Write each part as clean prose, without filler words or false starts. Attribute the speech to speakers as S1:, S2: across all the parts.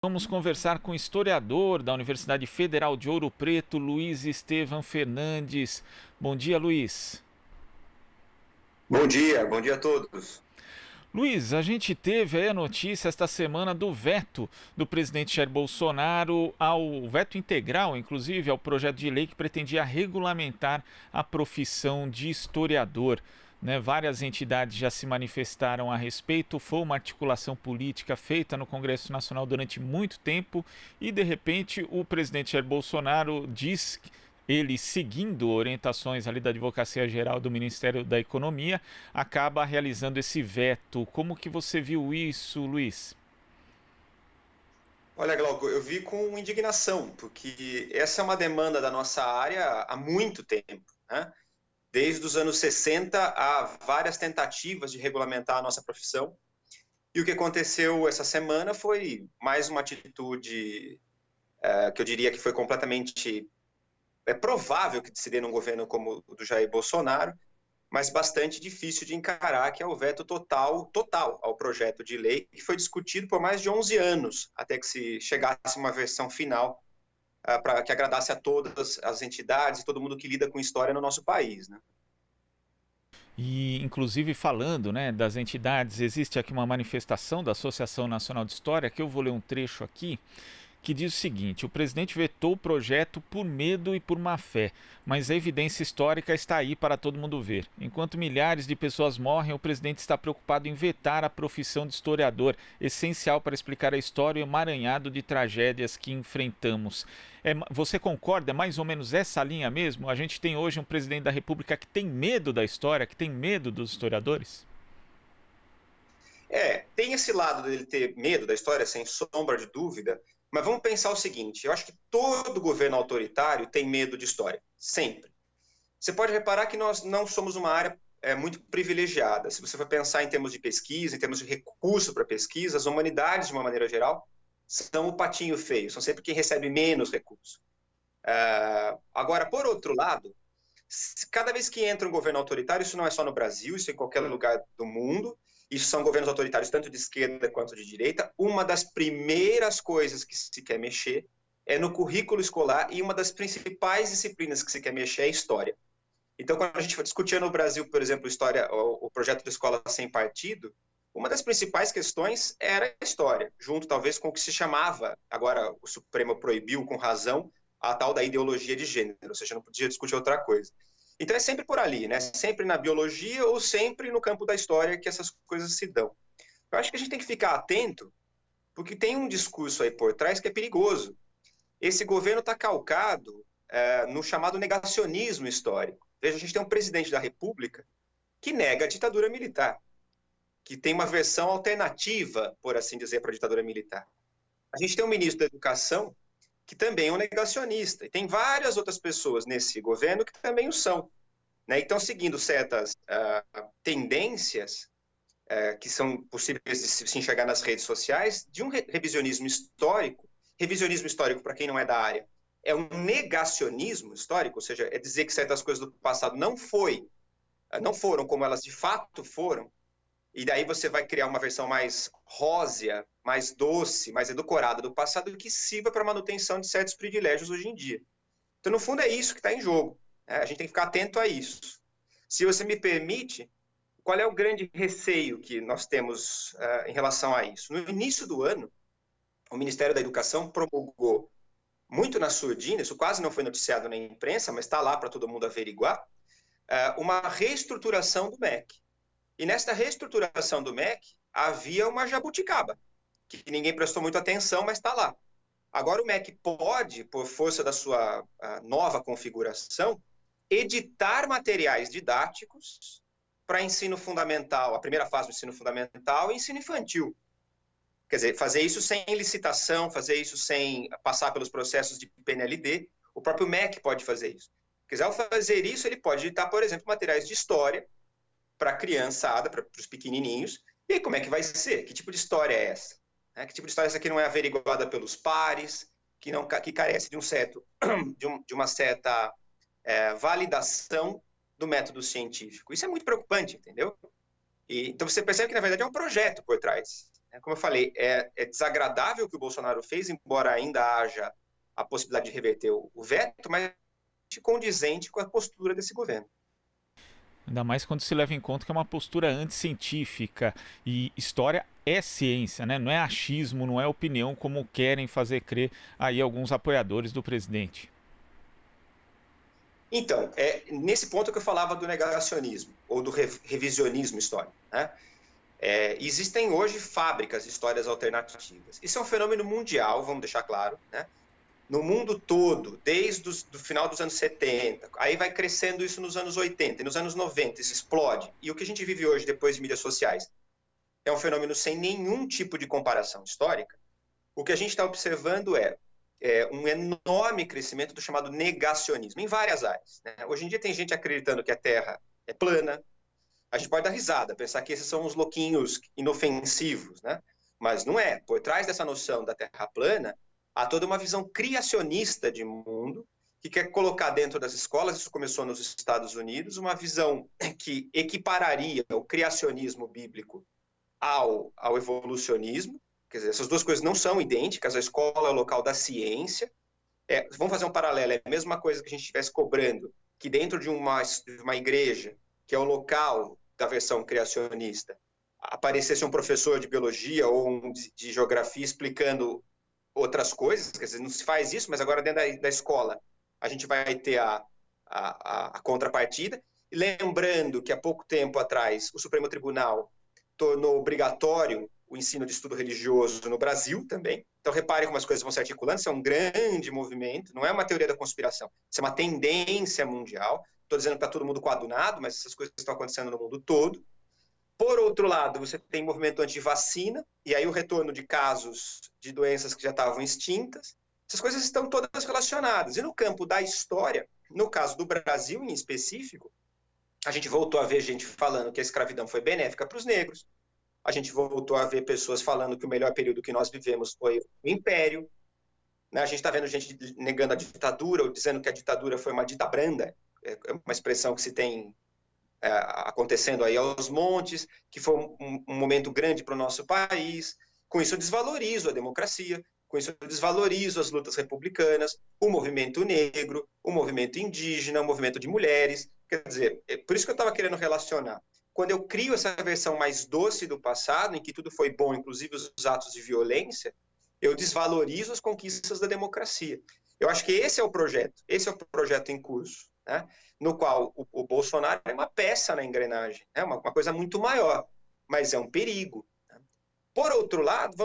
S1: Vamos conversar com o historiador da Universidade Federal de Ouro Preto, Luiz Estevam Fernandes. Bom dia, Luiz.
S2: Bom dia a todos.
S1: Luiz, a gente teve aí a notícia esta semana do veto do presidente Jair Bolsonaro ao veto integral, inclusive, ao projeto de lei que pretendia regulamentar a profissão de historiador. Várias entidades já se manifestaram a respeito, foi uma articulação política feita no Congresso Nacional durante muito tempo e, de repente, o presidente Jair Bolsonaro diz que ele, seguindo orientações ali da Advocacia Geral do Ministério da Economia, acaba realizando esse veto. Como que você viu isso, Luiz?
S2: Olha, Glauco, eu vi com indignação, porque essa é uma demanda da nossa área há muito tempo, né? Desde os anos 60 há várias tentativas de regulamentar a nossa profissão. E o que aconteceu essa semana foi mais uma atitude que eu diria que foi completamente provável que se dê num governo como o do Jair Bolsonaro, mas bastante difícil de encarar, que é o veto total ao projeto de lei, que foi discutido por mais de 11 anos, até que se chegasse uma versão final para que agradasse a todas as entidades e todo mundo que lida com história no nosso país, né?
S1: E, inclusive, falando, das entidades, existe aqui uma manifestação da Associação Nacional de História, que eu vou ler um trecho aqui, que diz o seguinte: o presidente vetou o projeto por medo e por má fé, mas a evidência histórica está aí para todo mundo ver. Enquanto milhares de pessoas morrem, o presidente está preocupado em vetar a profissão de historiador, essencial para explicar a história e o emaranhado de tragédias que enfrentamos. Você concorda? É mais ou menos essa linha mesmo? A gente tem hoje um presidente da República que tem medo da história, que tem medo dos historiadores?
S2: Tem esse lado dele ter medo da história, sem sombra de dúvida, mas vamos pensar o seguinte: eu acho que todo governo autoritário tem medo de história, sempre. Você pode reparar que nós não somos uma área muito privilegiada. Se você for pensar em termos de pesquisa, em termos de recurso para pesquisa, as humanidades, de uma maneira geral, são o patinho feio, são sempre quem recebe menos recurso. Agora, por outro lado, cada vez que entra um governo autoritário, isso não é só no Brasil, isso é em qualquer lugar do mundo, isso são governos autoritários tanto de esquerda quanto de direita, uma das primeiras coisas que se quer mexer é no currículo escolar e uma das principais disciplinas que se quer mexer é história. Então, quando a gente discutia no Brasil, por exemplo, história, o projeto de escola sem partido, uma das principais questões era a história, junto talvez com o que se chamava, agora o Supremo proibiu com razão, a tal da ideologia de gênero, ou seja, não podia discutir outra coisa. Então é sempre por ali, né? Sempre na biologia ou sempre no campo da história que essas coisas se dão. Eu acho que a gente tem que ficar atento, porque tem um discurso aí por trás que é perigoso. Esse governo está calcado no chamado negacionismo histórico. Veja, a gente tem um presidente da República que nega a ditadura militar, que tem uma versão alternativa, por assim dizer, para a ditadura militar. A gente tem um ministro da Educação que também é um negacionista, e tem várias outras pessoas nesse governo que também o são, né? E estão seguindo certas tendências que são possíveis de se enxergar nas redes sociais, de um revisionismo histórico, para quem não é da área, é um negacionismo histórico, ou seja, é dizer que certas coisas do passado não foram como elas de fato foram, e daí você vai criar uma versão mais rósea, mais doce, mais edulcorada do passado, que sirva para a manutenção de certos privilégios hoje em dia. Então, no fundo, é isso que está em jogo, né? A gente tem que ficar atento a isso. Se você me permite, qual é o grande receio que nós temos em relação a isso? No início do ano, o Ministério da Educação promulgou, muito na surdina, isso quase não foi noticiado na imprensa, mas está lá para todo mundo averiguar, uma reestruturação do MEC. E nesta reestruturação do MEC, havia uma jabuticaba, que ninguém prestou muita atenção, mas está lá. Agora o MEC pode, por força da sua nova configuração, editar materiais didáticos para ensino fundamental, a primeira fase do ensino fundamental e ensino infantil. Quer dizer, fazer isso sem licitação, fazer isso sem passar pelos processos de PNLD, o próprio MEC pode fazer isso. Quer dizer, ao fazer isso, ele pode editar, por exemplo, materiais de história para a criançada, para os pequenininhos. E aí, como é que vai ser? Que tipo de história é essa? Que tipo de história é essa que não é averiguada pelos pares, que carece de uma certa validação do método científico? Isso é muito preocupante, entendeu? Então você percebe que, na verdade, é um projeto por trás. Como eu falei, é desagradável o que o Bolsonaro fez, embora ainda haja a possibilidade de reverter o veto, mas condizente com a postura desse governo.
S1: Ainda mais quando se leva em conta que é uma postura anticientífica e história é ciência, né? Não é achismo, não é opinião como querem fazer crer aí alguns apoiadores do presidente.
S2: Então, nesse ponto que eu falava do negacionismo ou do revisionismo histórico, né? Existem hoje fábricas de histórias alternativas. Isso é um fenômeno mundial, vamos deixar claro, né? No mundo todo, desde o final dos anos 70, aí vai crescendo isso nos anos 80, e nos anos 90 isso explode. E o que a gente vive hoje, depois de mídias sociais, é um fenômeno sem nenhum tipo de comparação histórica. O que a gente está observando é um enorme crescimento do chamado negacionismo, em várias áreas, né? Hoje em dia tem gente acreditando que a Terra é plana. A gente pode dar risada, pensar que esses são uns louquinhos inofensivos, né? Mas não é. Por trás dessa noção da Terra plana, há toda uma visão criacionista de mundo que quer colocar dentro das escolas, isso começou nos Estados Unidos, uma visão que equipararia o criacionismo bíblico ao evolucionismo. Quer dizer, essas duas coisas não são idênticas, a escola é o local da ciência. Vamos fazer um paralelo, é a mesma coisa que a gente estivesse cobrando que dentro de uma igreja, que é o local da versão criacionista, aparecesse um professor de biologia ou um de geografia explicando outras coisas, quer dizer, não se faz isso, mas agora dentro da escola a gente vai ter a contrapartida. E lembrando que há pouco tempo atrás o Supremo Tribunal tornou obrigatório o ensino de estudo religioso no Brasil também. Então, repare como as coisas vão se articulando. Isso é um grande movimento, não é uma teoria da conspiração. Isso é uma tendência mundial. Estou dizendo que está todo mundo coadunado, mas essas coisas estão acontecendo no mundo todo. Por outro lado, você tem movimento anti-vacina, e aí o retorno de casos de doenças que já estavam extintas. Essas coisas estão todas relacionadas. E no campo da história, no caso do Brasil em específico, a gente voltou a ver gente falando que a escravidão foi benéfica para os negros. A gente voltou a ver pessoas falando que o melhor período que nós vivemos foi o Império. A gente está vendo gente negando a ditadura ou dizendo que a ditadura foi uma dita branda, é uma expressão que se tem acontecendo aí aos montes, que foi um momento grande para o nosso país. Com isso eu desvalorizo a democracia, com isso eu desvalorizo as lutas republicanas, o movimento negro, o movimento indígena, o movimento de mulheres. Quer dizer, por isso que eu estava querendo relacionar. Quando eu crio essa versão mais doce do passado, em que tudo foi bom, inclusive os atos de violência, eu desvalorizo as conquistas da democracia. Eu acho que esse é o projeto em curso, né? No qual o Bolsonaro é uma peça na engrenagem, é uma coisa muito maior, mas é um perigo. Né? Por outro lado,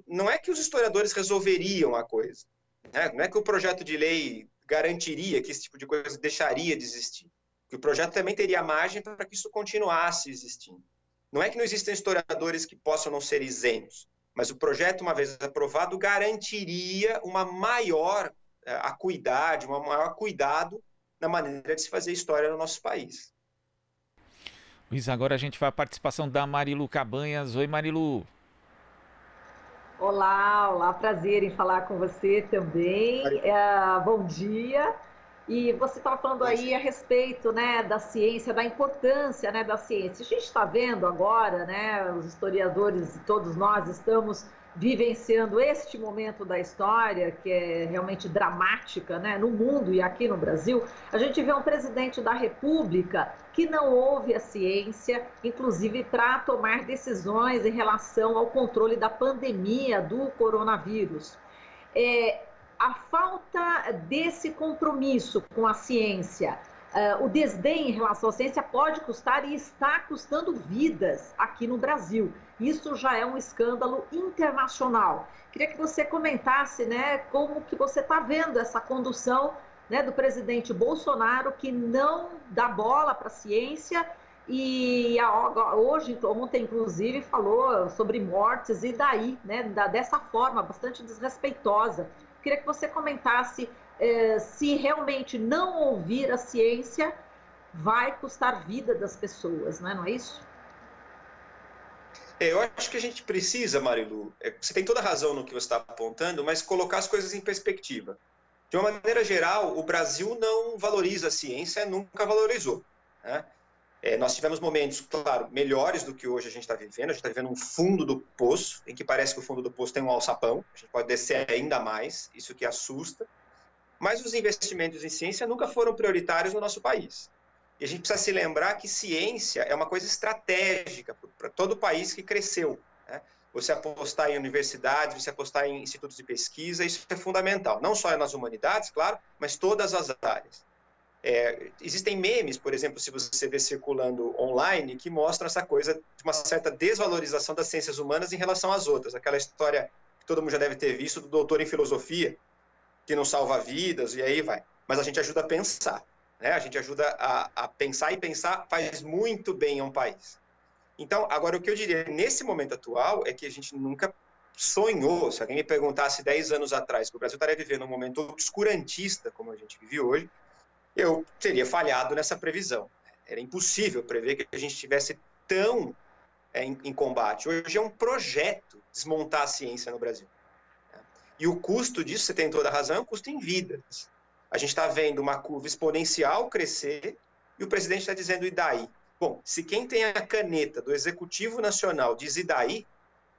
S2: não é que os historiadores resolveriam a coisa, né? Não é que o projeto de lei garantiria que esse tipo de coisa deixaria de existir, que o projeto também teria margem para que isso continuasse existindo. Não é que não existem historiadores que possam não ser isentos, mas o projeto, uma vez aprovado, garantiria uma maior acuidade, um maior cuidado na maneira de se fazer história no nosso país.
S1: Luiz, agora a gente vai à participação da Marilu Cabanhas. Oi, Marilu.
S3: Olá, prazer em falar com você também. Bom dia. E você estava falando aí a respeito, né, da ciência, da importância, né, da ciência. A gente está vendo agora, né, os historiadores, todos nós estamos vivenciando este momento da história que é realmente dramática, né, no mundo e aqui no Brasil. A gente vê um presidente da República que não ouve a ciência, inclusive para tomar decisões em relação ao controle da pandemia do coronavírus. A falta desse compromisso com a ciência, o desdém em relação à ciência pode custar e está custando vidas aqui no Brasil. Isso já é um escândalo internacional. Queria que você comentasse, né, como que você está vendo essa condução, né, do presidente Bolsonaro, que não dá bola para a ciência e ontem, inclusive, falou sobre mortes e daí, né, dessa forma bastante desrespeitosa. Queria que você comentasse se realmente não ouvir a ciência vai custar a vida das pessoas, né? Não é isso?
S2: Eu acho que a gente precisa, Marilu, você tem toda a razão no que você está apontando, mas colocar as coisas em perspectiva. De uma maneira geral, o Brasil não valoriza a ciência, nunca valorizou, né? Nós tivemos momentos, claro, melhores do que hoje a gente está vivendo. A gente está vivendo um fundo do poço, em que parece que o fundo do poço tem um alçapão. A gente pode descer ainda mais, isso que assusta. Mas os investimentos em ciência nunca foram prioritários no nosso país. E a gente precisa se lembrar que ciência é uma coisa estratégica para todo país que cresceu, né? Você apostar em universidades, você apostar em institutos de pesquisa, isso é fundamental. Não só nas humanidades, claro, mas todas as áreas. Existem memes, por exemplo, se você vê circulando online, que mostram essa coisa de uma certa desvalorização das ciências humanas em relação às outras. Aquela história que todo mundo já deve ter visto do doutor em filosofia, que não salva vidas, e aí vai. Mas a gente ajuda a pensar, né? A gente ajuda a pensar, e pensar faz muito bem a um país. Então, agora, o que eu diria nesse momento atual é que a gente nunca sonhou, se alguém me perguntasse 10 anos atrás que o Brasil estaria vivendo um momento obscurantista, como a gente vive hoje, eu teria falhado nessa previsão. Era impossível prever que a gente estivesse tão em combate. Hoje é um projeto desmontar a ciência no Brasil. E o custo disso, você tem toda a razão, é um custo em vidas. A gente está vendo uma curva exponencial crescer e o presidente está dizendo, e daí? Bom, se quem tem a caneta do Executivo Nacional diz, e daí?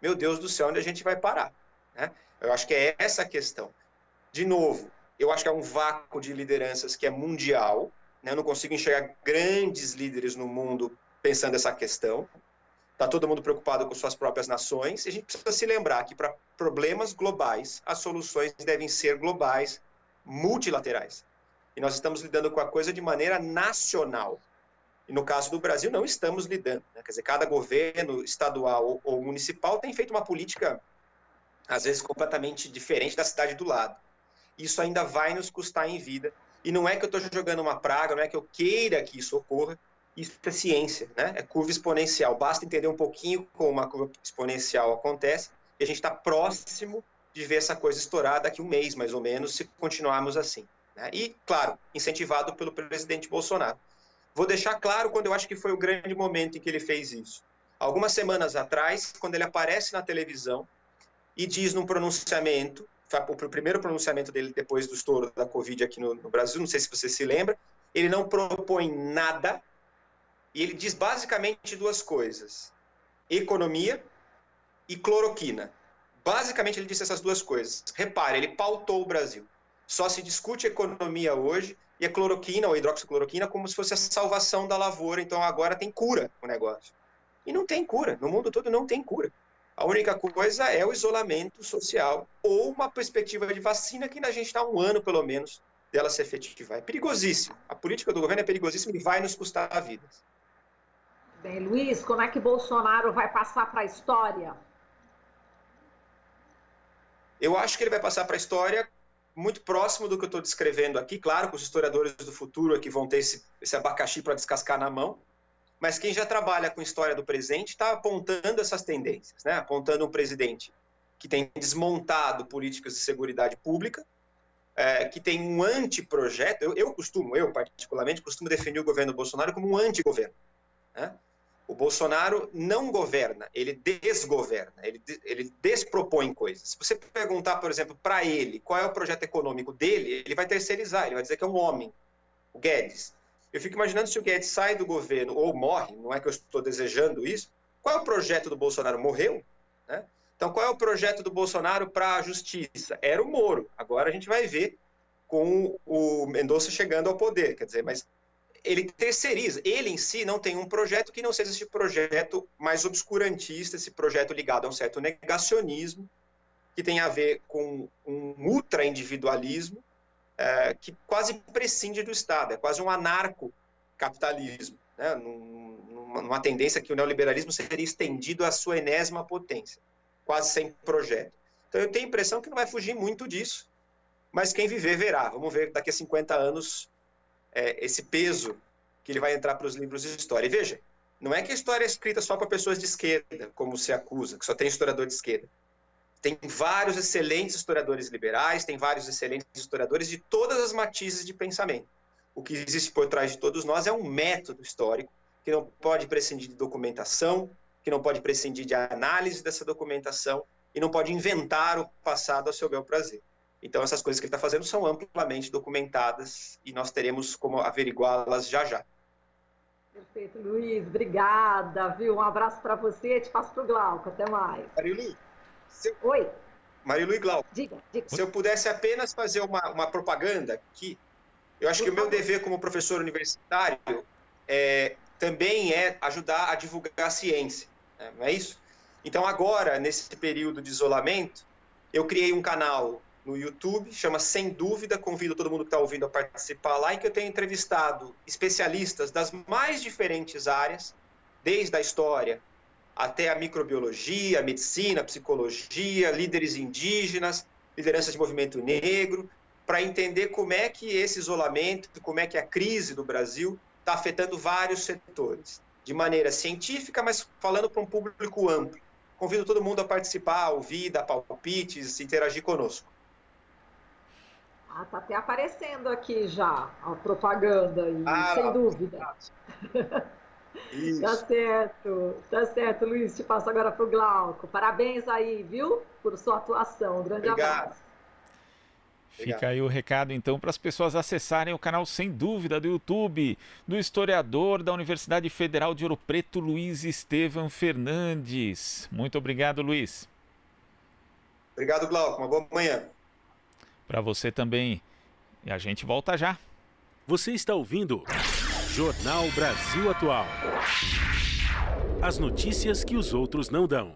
S2: Meu Deus do céu, onde a gente vai parar? Né? Eu acho que é essa a questão. De novo, eu acho que é um vácuo de lideranças que é mundial, né? Eu não consigo enxergar grandes líderes no mundo pensando essa questão. Está todo mundo preocupado com suas próprias nações, e a gente precisa se lembrar que para problemas globais, as soluções devem ser globais, multilaterais. E nós estamos lidando com a coisa de maneira nacional. E no caso do Brasil, não estamos lidando, né? Quer dizer, cada governo estadual ou municipal tem feito uma política, às vezes, completamente diferente da cidade do lado. Isso ainda vai nos custar em vida. E não é que eu estou jogando uma praga, não é que eu queira que isso ocorra. Isso é ciência, né? É curva exponencial. Basta entender um pouquinho como uma curva exponencial acontece e a gente está próximo de ver essa coisa estourar daqui a um mês, mais ou menos, se continuarmos assim, né? E, claro, incentivado pelo presidente Bolsonaro. Vou deixar claro quando eu acho que foi o grande momento em que ele fez isso. Algumas semanas atrás, quando ele aparece na televisão e diz num pronunciamento, o primeiro pronunciamento dele depois do estouro da Covid aqui no Brasil, não sei se você se lembra, ele não propõe nada. E ele diz basicamente duas coisas: economia e cloroquina. Basicamente ele disse essas duas coisas. Repare, ele pautou o Brasil. Só se discute economia hoje e a cloroquina ou a hidroxicloroquina como se fosse a salvação da lavoura. Então agora tem cura o negócio. E não tem cura. No mundo todo não tem cura. A única coisa é o isolamento social ou uma perspectiva de vacina que a gente está um ano, pelo menos, dela se efetivar. É perigosíssimo. A política do governo é perigosíssima e vai nos custar vidas.
S3: Bem, Luiz, como é que Bolsonaro vai passar para a história?
S2: Eu acho que ele vai passar para a história muito próximo do que eu estou descrevendo aqui. Claro que os historiadores do futuro aqui vão ter esse abacaxi para descascar na mão, mas quem já trabalha com história do presente está apontando essas tendências, né? Apontando um presidente que tem desmontado políticas de seguridade pública, que tem um anteprojeto. Eu particularmente, costumo definir o governo Bolsonaro como um antigoverno, né? O Bolsonaro não governa, ele desgoverna, ele despropõe coisas. Se você perguntar, por exemplo, para ele qual é o projeto econômico dele, ele vai terceirizar, ele vai dizer que é um homem, o Guedes. Eu fico imaginando se o Guedes sai do governo ou morre, não é que eu estou desejando isso, qual é o projeto do Bolsonaro? Morreu, né? Então, qual é o projeto do Bolsonaro para a justiça? Era o Moro. Agora a gente vai ver com o Mendonça chegando ao poder, quer dizer, mas ele terceiriza. Ele em si não tem um projeto que não seja esse projeto mais obscurantista, esse projeto ligado a um certo negacionismo, que tem a ver com um ultra-individualismo, que quase prescinde do Estado, é quase um anarcocapitalismo, né? Numa tendência que o neoliberalismo seria estendido à sua enésima potência, quase sem projeto. Então eu tenho a impressão que não vai fugir muito disso, mas quem viver verá. Vamos ver daqui a 50 anos esse peso que ele vai entrar para os livros de história. E veja, não é que a história é escrita só para pessoas de esquerda, como se acusa, que só tem historiador de esquerda. Tem vários excelentes historiadores liberais, tem vários excelentes historiadores de todas as matizes de pensamento. O que existe por trás de todos nós é um método histórico que não pode prescindir de documentação, que não pode prescindir de análise dessa documentação e não pode inventar o passado a seu bel prazer. Então, essas coisas que ele está fazendo são amplamente documentadas e nós teremos como averiguá-las já já.
S3: Perfeito, Luiz, obrigada, viu? Um abraço para você, te passo para o Glauco, até mais.
S2: Marilu,
S3: Oi,
S2: Marilu e Glauco,
S3: diga.
S2: se eu pudesse apenas fazer uma propaganda aqui, eu acho que o meu dever como professor universitário também é ajudar a divulgar a ciência, né? Não é isso? Então, agora, nesse período de isolamento, eu criei um canal no YouTube, chama Sem Dúvida, convido todo mundo que está ouvindo a participar lá, em que eu tenho entrevistado especialistas das mais diferentes áreas, desde a história até a microbiologia, a medicina, a psicologia, líderes indígenas, lideranças de movimento negro, para entender como é que esse isolamento, como é que a crise do Brasil está afetando vários setores, de maneira científica, mas falando para um público amplo. Convido todo mundo a participar, a ouvir, dar palpites, interagir conosco.
S3: Tá até aparecendo aqui já a propaganda aí, sem dúvida.
S2: Isso.
S3: Tá certo, Luiz, te passo agora para o Glauco. Parabéns aí, viu, por sua atuação. Um grande abraço.
S1: Fica aí o recado, então, para as pessoas acessarem o canal Sem Dúvida do YouTube, do historiador da Universidade Federal de Ouro Preto, Luiz Estevam Fernandes. Muito obrigado, Luiz.
S2: Obrigado, Glauco. Uma boa manhã.
S1: Para você também. E a gente volta já.
S4: Você está ouvindo Jornal Brasil Atual. As notícias que os outros não dão.